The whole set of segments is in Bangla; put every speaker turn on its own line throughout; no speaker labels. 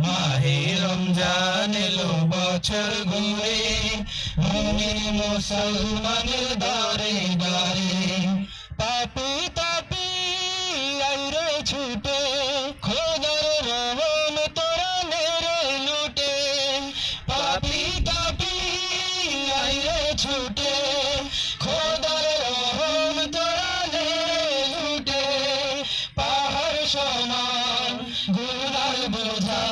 মাহে রমজান এলো বছর ঘুরে, মুমিন মুসলমানের দারে দারে। পাপী তাপী আইরে ছুটে, খোদার রহম তোরা নেরে লুটে। পাপী তাপী আইরে ছুটে, খোদার রহম তোরা নেরে লুটে। পাহাড় সমান গুনার বোঝা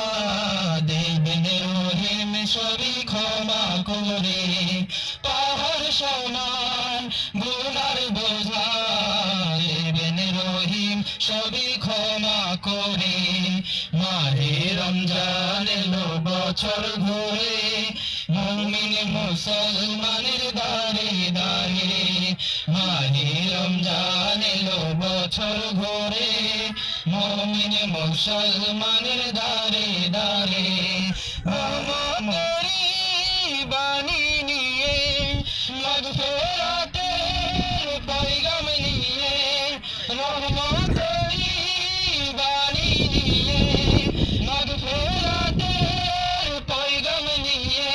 দেবেন রহিম সবই ক্ষমা করে। পাহাড় সমান গুনার বোঝা দেবেন রহিম সবই ক্ষমা করে। মাহে রমজান এলো বছর ঘুরে, মুমিন মুসলমানের দারে দারে। মাহে রমজান এলো বছর ঘুরে, মুমিন মুসলমানের দারে দারে। রহমতেরি বাণী নিয়ে, মাগফিরাতের পয়গাম নিয়ে। রহমতেরি বাণী নিয়ে, মাগফিরাতের পয়গাম নিয়ে।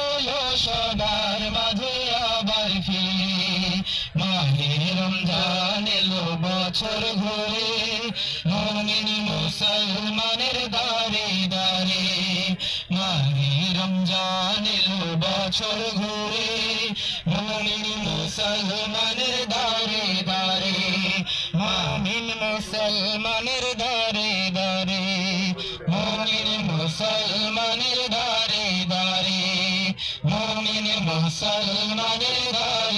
এলো সবার মাঝে আবার ফিরে, মাহে রমজান এলো বছর ঘুরে, মুমিন মুসলমানের দারে দারে। মাহে রমজান এলো বছর ঘুরে, মুমিন মুসলমানের দারে দারে। মুমিন মুসলমানের দারে দারে, মুমিন মুসলমানের দারে দারে, মুমিন মুসলমানের দারে।